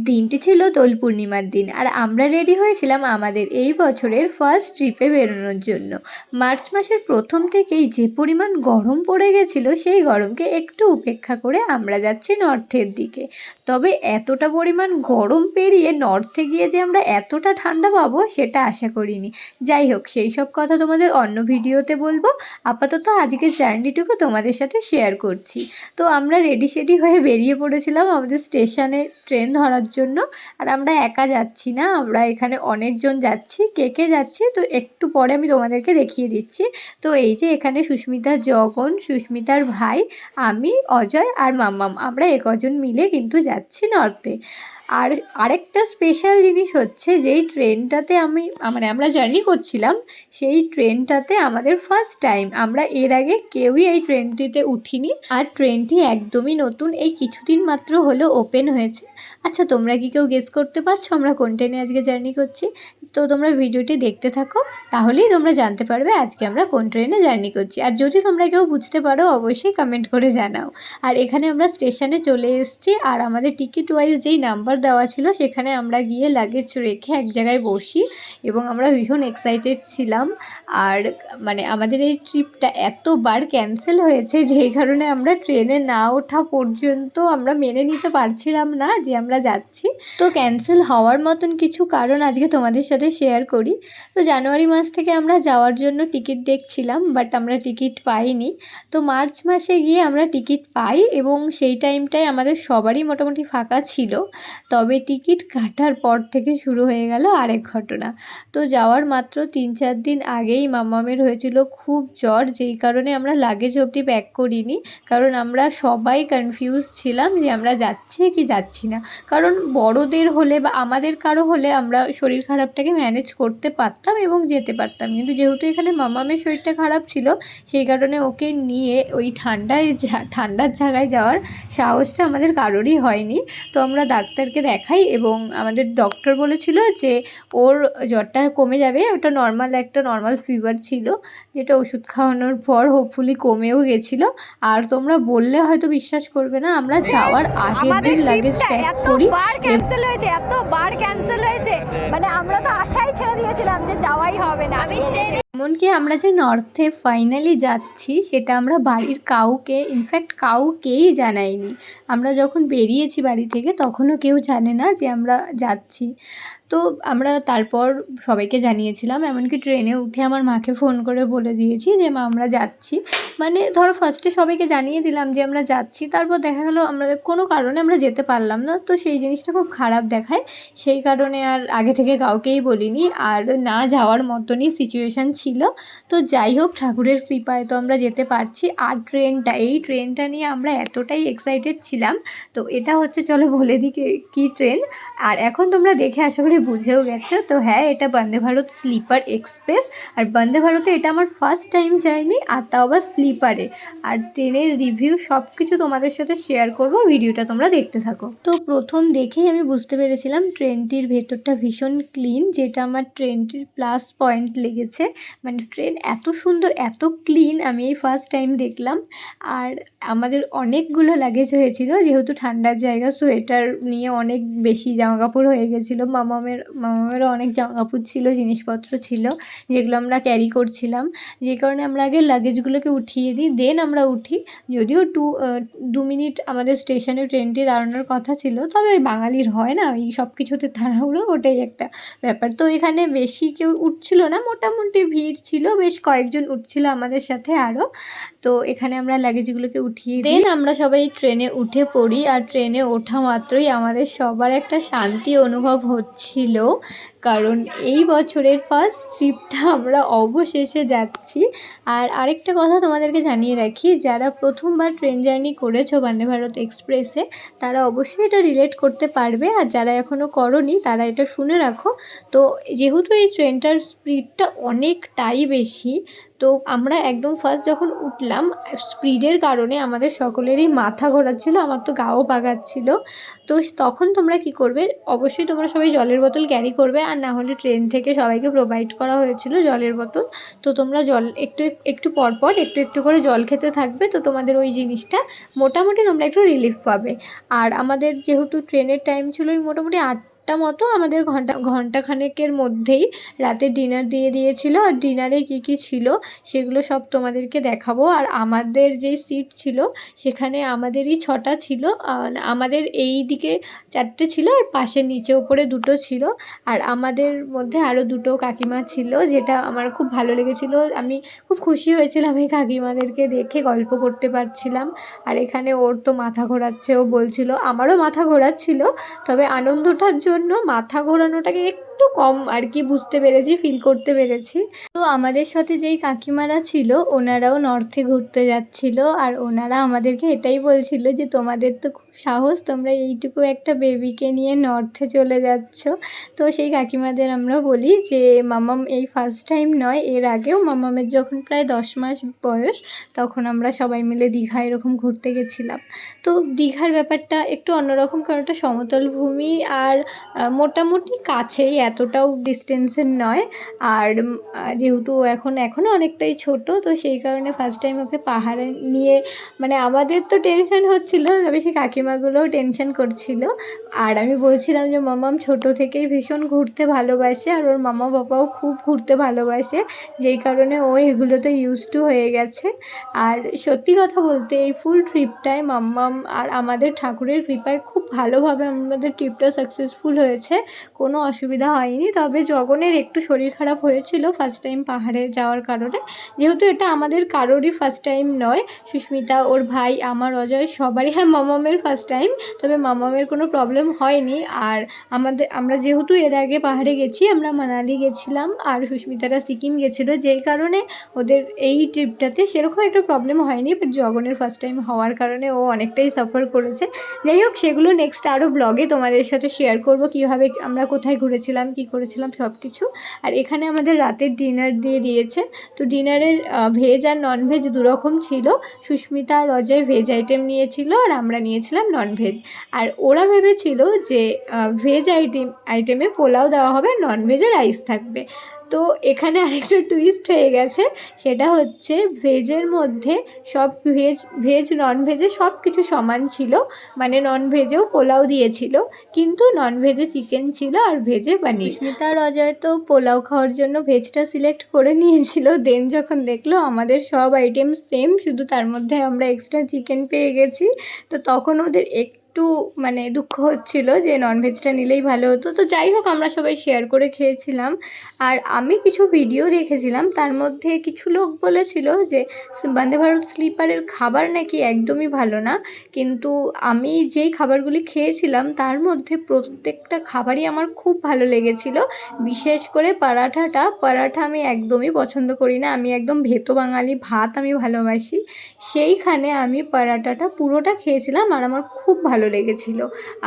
দিনটি ছিল দোল পূর্ণিমার দিন, আর আমরা রেডি হয়েছিলাম আমাদের এই বছরের ফার্স্ট ট্রিপে বেরোনোর জন্য। মার্চ মাসের প্রথম থেকেই যে পরিমাণ গরম পড়ে গেছিল, সেই গরমকে একটু উপেক্ষা করে আমরা যাচ্ছি নর্থের দিকে। তবে এতটা পরিমাণ গরম পেরিয়ে নর্থে গিয়ে যে আমরা এতটা ঠান্ডা পাবো সেটা আশা করিনি। যাই হোক, সেই সব কথা তোমাদের অন্য ভিডিওতে বলবো। আপাতত আজকের জার্নিটুকু তোমাদের সাথে শেয়ার করছি। তো আমরা রেডি সেডি হয়ে বেরিয়ে পড়েছিলাম আমাদের স্টেশনে ট্রেন ধরার জন্য। আর আমরা একা যাচ্ছি না, আমরা এখানে অনেকজন যাচ্ছি। কে কে যাচ্ছি তো একটু পরে আমি তোমাদেরকে দেখিয়ে দিচ্ছি। তো এই যে এখানে সুস্মিতার জগন, সুস্মিতার ভাই, আমি, অজয় আর মাম্মাম, আমরা কজন মিলে কিন্তু যাচ্ছি নর্থে। আর আরেকটা স্পেশাল জিনিস হচ্ছে, যেই ট্রেনটাতে আমরা জার্নি করছিলাম, সেই ট্রেনটাতে আমাদের ফার্স্ট টাইম। আমরা এর আগে কেউই এই ট্রেনটিতে উঠিনি, আর ট্রেনটি একদমই নতুন, এই কিছুদিন মাত্র হলো ওপেন হয়েছে। আচ্ছা, তোমরা কি কেউ গেস করতে পারছো আমরা কোন ট্রেনে আজকে জার্নি করছি? তো তোমরা ভিডিওটি দেখতে থাকো, তাহলেই তোমরা জানতে পারবে আজকে আমরা কোন ট্রেনে জার্নি করছি। আর যদি তোমরা কেউ বুঝতে পারো অবশ্যই কমেন্ট করে জানাও। আর এখানে আমরা স্টেশনে চলে এসেছি, আর আমাদের টিকিট ওয়াইজ যেই নাম্বার দেওয়া ছিল সেখানে আমরা গিয়ে লাগেজ রেখে এক জায়গায় বসি, এবং আমরা ভীষণ এক্সাইটেড ছিলাম। আর আমাদের এই ট্রিপটা এতবার ক্যান্সেল হয়েছে, যেই কারণে আমরা ট্রেনে না ওঠা পর্যন্ত আমরা মেনে নিতে পারছিলাম না যে আমরা যাচ্ছি। তো ক্যান্সেল হওয়ার মতন কিছু কারণ আজকে তোমাদের সাথে শেয়ার করি। তো জানুয়ারি মাস থেকে আমরা যাওয়ার জন্য টিকিট দেখছিলাম, বাট আমরা টিকিট পাইনি। তো মার্চ মাসে গিয়ে আমরা টিকিট পাই, এবং সেই টাইমটায় আমাদের সবারই মোটামুটি ফাঁকা ছিল। তবে টিকিট কাটার পর থেকে শুরু হয়ে গেল আরেক ঘটনা। তো যাওয়ার মাত্র 3-4 দিন আগেই মাম্মামের হয়েছিল খুব জ্বর, যেই কারণে আমরা লাগেজ অবধি প্যাক করিনি। কারণ আমরা সবাই কনফিউজ ছিলাম যে আমরা যাচ্ছি কি যাচ্ছি না। কারণ বড়দের হলে বা আমাদের কারো হলে আমরা শরীর খারাপটাকে ম্যানেজ করতে পারতাম এবং যেতে পারতাম, কিন্তু যেহেতু এখানে মাম্মামের শরীরটা খারাপ ছিল, সেই কারণে ওকে নিয়ে ওই ঠান্ডার জায়গায় যাওয়ার সাহসটা আমাদের কারোরই হয়নি। তো আমরা ডাক্তারকে দেখাই, এবং আমাদের ডক্টর বলেছিল যে ওর জ্বরটা কমে যাবে, ওটা একটা নর্মাল ফিভার ছিল, যেটা ওষুধ খাওয়ানোর পর হোপফুলি কমেও গেছিলো। আর তোমরা বললে হয়তো বিশ্বাস করবে না, আমরা যাওয়ার আগের দিন লাগেজ প্যাক করি। এতবার ক্যান্সেল হয়েছে, আমরা তো আশাই ছেড়ে দিয়েছিলাম যে যাওয়াই হবে না। এমনকি আমরা যে নর্থে ফাইনালি যাচ্ছি সেটা আমরা বাড়ির কাউকেই জানাইনি। আমরা যখন বেরিয়েছি বাড়ি থেকে তখনও কেউ জানে না যে আমরা যাচ্ছি। তো আমরা তারপর সবাইকে জানিয়েছিলাম, এমনকি ট্রেনে উঠে আমার মাকে ফোন করে বলে দিয়েছি যে মা আমরা যাচ্ছি। ধরো ফার্স্টে সবাইকে জানিয়ে দিলাম যে আমরা যাচ্ছি, তারপর দেখা গেলো আমাদের কোনো কারণে আমরা যেতে পারলাম না। তো সেই জিনিসটা খুব খারাপ দেখায়, সেই কারণে আর আগে থেকে কাউকেই বলিনি, আর না যাওয়ার মতনই সিচুয়েশান ছিল। তো যাই হোক, ঠাকুরের কৃপায় তো আমরা যেতে পারছি। আর এই ট্রেনটা নিয়ে আমরা এতটাই এক্সাইটেড ছিলাম। তো এটা হচ্ছে, চলো বলে দিই কী ট্রেন। আর এখন তোমরা দেখে আশা করি বুঝেও গেছো। তো হ্যাঁ, এটা বন্দে ভারত স্লিপার এক্সপ্রেস। আর বন্দে ভারতে এটা আমার ফার্স্ট টাইম জার্নি, আর তাও আবার স্লিপারে। আর ট্রেনের রিভিউ সব কিছু তোমাদের সাথে শেয়ার করব, ভিডিওটা তোমরা দেখতে থাকো। তো প্রথম দেখেই আমি বুঝতে পেরেছিলাম ট্রেনটির ভেতরটা ভীষণ ক্লিন, যেটা আমার ট্রেনটির প্লাস পয়েন্ট লেগেছে। ট্রেন এত সুন্দর, এত ক্লিন আমি এই ফার্স্ট টাইম দেখলাম। আর আমাদের অনেকগুলো লাগেজ হয়েছিল, যেহেতু ঠান্ডার জায়গা, সোয়েটার নিয়ে অনেক বেশি জামাকাপড় হয়ে গেছিলো। মামামেরও অনেক জামাকাপড় ছিল, জিনিসপত্র ছিল, যেগুলো আমরা ক্যারি করছিলাম। যে কারণে আমরা আগে লাগেজগুলোকে উঠিয়ে দিই, দেন আমরা উঠি। যদিও 2 মিনিট আমাদের স্টেশনে ট্রেনটি দাঁড়ানোর কথা ছিল, তবে ওই বাঙালির হয় না ওই সব কিছুতে তাড়াহুড়ো, ওটাই একটা ব্যাপার। তো এখানে বেশি কেউ উঠছিল না, মোটামুটি ভিড় ছিল, বেশ কয়েকজন উঠছিল আমাদের সাথে আরও। তো এখানে আমরা লাগেজগুলোকে উঠিয়ে দেন আমরা সবাই ট্রেনে উঠে পড়ি। আর ট্রেনে ওঠা মাত্রই আমাদের সবার একটা শান্তি অনুভব হচ্ছিল, কারণ এই বছরের ফার্স্ট ট্রিপটা আমরা অবশেষে যাচ্ছি। আর আরেকটা কথা তোমাদেরকে জানিয়ে রাখি, যারা প্রথমবার ট্রেন জার্নি করেছো বন্দে ভারত এক্সপ্রেসে, তারা অবশ্যই এটা রিলেট করতে পারবে। আর যারা এখনও করোনি তারা এটা শুনে রাখো। তো যেহেতু এই ট্রেনটার স্পিডটা অনেকটাই বেশি, তো আমরা একদম ফার্স্ট যখন উঠলাম, স্পিডের কারণে আমাদের সকলেরই মাথা ঘোরাচ্ছিল, আমার তো গাও পাকাচ্ছিল। তো তখন তোমরা কি করবে, অবশ্যই তোমরা সবাই জলের বোতল ক্যারি করবে, আর না হলে ট্রেন থেকে সবাইকে প্রোভাইড করা হয়েছিল জলের বোতল। তো তোমরা জল একটু একটু পরপর একটু একটু করে জল খেতে থাকবে, তো তোমাদের ওই জিনিসটা মোটামুটি তোমরা একটু রিলিফ পাবে। আর আমাদের যেহেতু ট্রেনের টাইম ছিল ওই মোটামুটি 8টা মতো, আমাদের ঘন্টাখানেকের মধ্যেই রাতের ডিনার দিয়ে দিয়েছিল। আর ডিনারে কী কী ছিল সেগুলো সব তোমাদেরকে দেখাবো। আর আমাদের যেই সিট ছিল সেখানে আমাদেরই 6টা ছিল, আর আমাদের এই দিকে 4টে ছিল, আর পাশে নিচে ওপরে 2টো ছিল। আর আমাদের মধ্যে আরও 2টো কাকিমা ছিল, যেটা আমার খুব ভালো লেগেছিলো। আমি খুব খুশি হয়েছিলাম এই কাকিমাদেরকে দেখে, গল্প করতে পারছিলাম। আর এখানে ওর তো মাথা ঘোরাচ্ছে, ও বলছিল আমারও মাথা ঘোরাচ্ছিল, তবে আনন্দটার জন্য মাথা ঘোরানোটাকে একটু কম আর কি বুঝতে পেরেছি, ফিল করতে পেরেছি। তো আমাদের সাথে যেই কাকিমারা ছিল ওনারাও নর্থে ঘুরতে যাচ্ছিল, আর ওনারা আমাদেরকে এটাই বলছিল যে তোমাদের তো খুব সাহস, তোমরা এইটুকু একটা বেবিকে নিয়ে নর্থে চলে যাচ্ছ। তো সেই কাকিমাদের আমরা বলি যে মামাম এই ফার্স্ট টাইম নয়, এর আগেও মামামের যখন প্রায় 10 মাস বয়স তখন আমরা সবাই মিলে দীঘা এরকম ঘুরতে গেছিলাম। তো দীঘার ব্যাপারটা একটু অন্যরকম, কারণ ওটা সমতল ভূমি আর মোটামুটি কাছেই, এতটাও ডিস্টেন্সের নয়। আর যেহেতু এখনও অনেকটাই ছোট, তো সেই কারণে ফার্স্ট টাইম ওকে পাহাড়ে নিয়ে, মানে আমাদের তো টেনশন হচ্ছিল, তবে সেই কাকিমাগুলোও টেনশন করছিল। আর আমি বলছিলাম যে মামাম ছোট থেকেই ভীষণ ঘুরতে ভালোবাসে, আর ওর মামা বাবাও খুব ঘুরতে ভালোবাসে, যেই কারণে ও এগুলোতে ইউজ টু হয়ে গেছে। আর সত্যি কথা বলতে এই ফুল ট্রিপটায় মাম্মাম আর আমাদের ঠাকুরের কৃপায় খুব ভালোভাবে আমাদের ট্রিপটা সাকসেসফুল হয়েছে, কোনো অসুবিধা হয়নি। তবে জগনের একটু শরীর খারাপ হয়েছিল ফার্স্ট টাইম পাহাড়ে যাওয়ার কারণে, যেহেতু এটা আমাদের কারোরই ফার্স্ট টাইম নয়, সুস্মিতা, ওর ভাই, আমার, অজয় সবারই। হ্যাঁ, মামামের ফার্স্ট টাইম, তবে মামামের কোনো প্রবলেম হয়নি। আর আমরা যেহেতু এর আগে পাহাড়ে গেছি, আমরা মানালি গেছিলাম আর সুস্মিতারা সিকিম গেছিলো, যেই কারণে ওদের এই ট্রিপটাতে সেরকম একটা প্রবলেম হয়নি। বাট জগনের ফার্স্ট টাইম হওয়ার কারণে ও অনেকটাই সাফার করেছে। যাই হোক, সেগুলো নেক্সট আরও ব্লগে তোমাদের সাথে শেয়ার করব, কীভাবে আমরা কোথায় ঘুরেছিলাম, কী করেছিলাম সব কিছু। আর এখানে আমাদের রাতের ডিনার দিয়ে দিয়েছে। তো ডিনারের ভেজ আর ননভেজ দুরকম ছিল। সুস্মিতা আর অজয় ভেজ আইটেম নিয়েছিল, আর আমরা নিয়েছিলাম ননভেজ। আর ওরা ভেবেছিল যে ভেজ আইটেমে পোলাও দেওয়া হবে, ননভেজে রাইস থাকবে। তো এখানে আরেকটা টুইস্ট হয়ে গেছে, সেটা হচ্ছে ভেজের মধ্যে সব ভেজ ননভেজে সব কিছু সমান ছিল, মানে ননভেজেও পোলাও দিয়েছিল, কিন্তু ননভেজে চিকেন ছিল আর ভেজে পনির। স্মিতা আর অজয় তো পোলাও খাওয়ার জন্য ভেজটা সিলেক্ট করে নিয়েছিল, দেন যখন দেখলো আমাদের সব আইটেম সেম, শুধু তার মধ্যে আমরা এক্সট্রা চিকেন পেয়ে গেছি, তো তখন ওদের একটু মানে দুঃখ হচ্ছিল যে ননভেজটা নিলেই ভালো হতো। তো যাই হোক, আমরা সবাই শেয়ার করে খেয়েছিলাম। আর আমি কিছু ভিডিও দেখেছিলাম, তার মধ্যে কিছু লোক বলেছিল যে বন্দে ভারত স্লিপারের খাবার নাকি একদমই ভালো না, কিন্তু আমি যেই খাবারগুলি খেয়েছিলাম তার মধ্যে প্রত্যেকটা খাবারই আমার খুব ভালো লেগেছিল। বিশেষ করে পরাঠা আমি একদমই পছন্দ করি না, আমি একদম ভেতো বাঙালি, ভাত আমি ভালোবাসি। সেইখানে আমি পরাঠাটা পুরোটা খেয়েছিলাম আর আমার খুব ভালো লেগেছিল।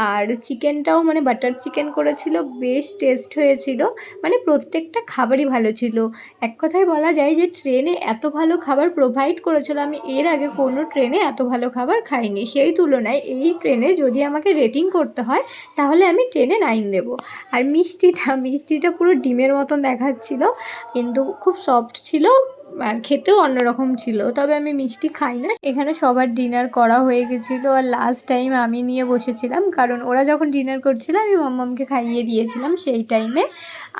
আর চিকেনটাও মানে বাটার চিকেন করেছিল, বেশ টেস্ট হয়েছিল, মানে প্রত্যেকটা খাবারই ভালো ছিল। এক কথায় বলা যায় যে ট্রেনে এত ভালো খাবার প্রোভাইড করেছিল, আমি এর আগে কোনো ট্রেনে এত ভালো খাবার খাইনি। সেই তুলনায় এই ট্রেনে যদি আমাকে রেটিং করতে হয় তাহলে আমি 10-এ 9 দেবো। আর মিষ্টিটা পুরো ডিমের মতন দেখাচ্ছিল, কিন্তু খুব সফট ছিল আর খেতেও অন্যরকম ছিল। তবে আমি মিষ্টি খাই না। এখানে সবার ডিনার করা হয়ে গেছিলো, আর লাস্ট টাইম আমি নিয়ে বসেছিলাম, কারণ ওরা যখন ডিনার করছিল আমি মাম্মামকে খাইয়ে দিয়েছিলাম সেই টাইমে।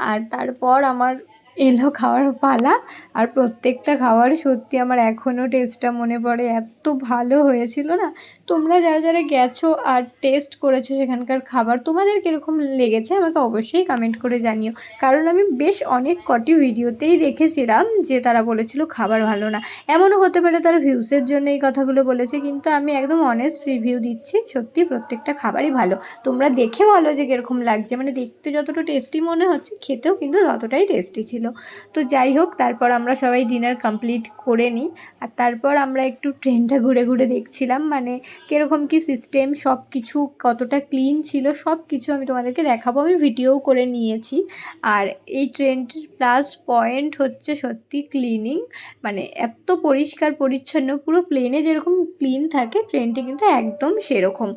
আর তারপর আমার এলো খাওয়ার পালা, আর প্রত্যেকটা খাবার সত্যি আমার এখনও টেস্টটা মনে পড়ে, এত ভালো হয়েছিল না। তোমরা যারা গেছো আর টেস্ট করেছো সেখানকার খাবার, তোমাদের কীরকম লেগেছে আমাকে অবশ্যই কমেন্ট করে জানিও, কারণ আমি বেশ অনেক কটি ভিডিওতেই দেখেছিলাম যে তারা বলেছিল খাবার ভালো না। এমনও হতে পারে তারা ভিউসের জন্য এই কথাগুলো বলেছে, কিন্তু আমি একদম অনেস্ট রিভিউ দিচ্ছি, সত্যি প্রত্যেকটা খাবারই ভালো। তোমরা দেখে বলো যে কীরকম লাগছে, মানে দেখতে যতটা টেস্টি মনে হচ্ছে খেতেও কিন্তু ততটাই টেস্টি ছিল। তো যাই হোক, তারপর আমরা সবাই ডিনার কমপ্লিট করে নিই, আর তারপর আমরা একটু ট্রেনটা ঘুরে ঘুরে দেখছিলাম, মানে কীরকম কী সিস্টেম, সব কিছু কতটা ক্লিন ছিল সব কিছু আমি তোমাদেরকে দেখাবো, আমি ভিডিওও করে নিয়েছি। আর এই ট্রেনটির প্লাস পয়েন্ট হচ্ছে সত্যি ক্লিনিং, মানে এত পরিষ্কার পরিচ্ছন্ন, পুরো প্লেনে যেরকম ক্লিন থাকে ট্রেনটি কিন্তু একদম সেরকম।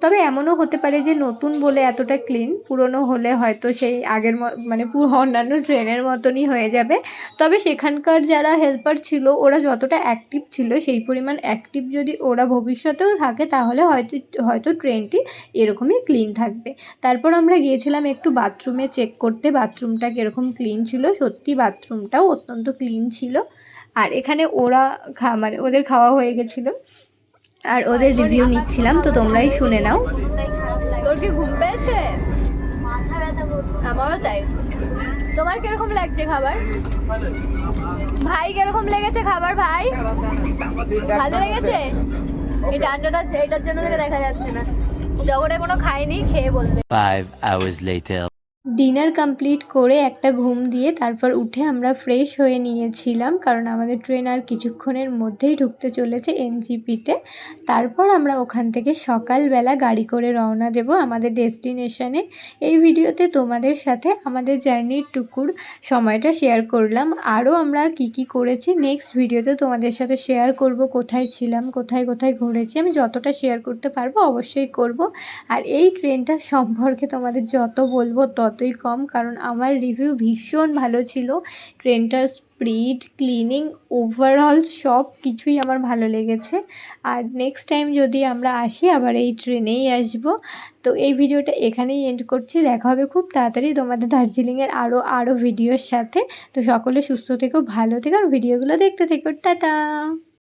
তবে এমনও হতে পারে যে নতুন বলে এতটা ক্লিন, পুরনো হলে হয়তো সেই আগের মানে পুরো অন্যান্য ট্রেনের মতনই হয়ে যাবে। তবে সেখানকার যারা হেল্পার ছিল ওরা যতটা অ্যাক্টিভ ছিল সেই পরিমাণ অ্যাক্টিভ যদি ওরা ভবিষ্যতেও থাকে তাহলে হয়তো ট্রেনটি এরকমই ক্লিন থাকবে। তারপর আমরা গিয়েছিলাম একটু বাথরুমে চেক করতে, বাথরুমটা কীরকম ক্লিন ছিল। সত্যি বাথরুমটাও অত্যন্ত ক্লিন ছিল। আর এখানে ওরা মানে ওদের খাওয়া হয়ে গেছিলো আর ওদের রিভিউ নিচ্ছিলাম, তো তোমরাই শুনে নাও। তোর কি ঘুম পেয়েছে? মাথা ব্যথা করছে। আমারও তাই। তোমার কিরকম লাগছে খাবার? ভাই কিরকম লেগেছে খাবার? ভাই ভালো লেগেছে? এই ডান্ডাটা এটার জন্য থেকে দেখা যাচ্ছে না। জগতে কোনো খায়নি, খেয়ে বলবে। 5 hours later. ডিনার কমপ্লিট করে একটা ঘুম দিয়ে তারপর উঠে আমরা ফ্রেশ হয়ে নিয়েছিলাম, কারণ আমাদের ট্রেন আর কিছুক্ষণের মধ্যেই ঢুকতে চলেছে এনজিপিতে। তারপর আমরা ওখান থেকে সকালবেলা গাড়ি করে রওনা দেব আমাদের ডেস্টিনেশনে। এই ভিডিওতে তোমাদের সাথে আমাদের জার্নির টুকুর সময়টা শেয়ার করলাম। আরও আমরা কি করেছি নেক্সট ভিডিওতে তোমাদের সাথে শেয়ার করব, কোথায় ছিলাম, কোথায় কোথায় ঘুরেছি। আমি যতটা শেয়ার করতে পারবো অবশ্যই করব। আর এই ট্রেনটা সম্পর্কে তোমাদের যত বলবো ততই কম, কারণ আমার রিভিউ ভীষণ ভালো ছিল। ট্রেনটার স্পিড, ক্লিনিং, ওভারঅল সব কিছুই আমার ভালো লেগেছে। আর নেক্সট টাইম যদি আমরা আসি আবার এই ট্রেনেই আসব। তো এই ভিডিওটা এখানেই এন্ড করছি। দেখা হবে খুব তাড়াতাড়ি তোমাদের দার্জিলিংয়ের আরও ভিডিওর সাথে। তো সকলে সুস্থ থেকো, ভালো থেকো আর ভিডিওগুলো দেখতে থেকো। টাটা।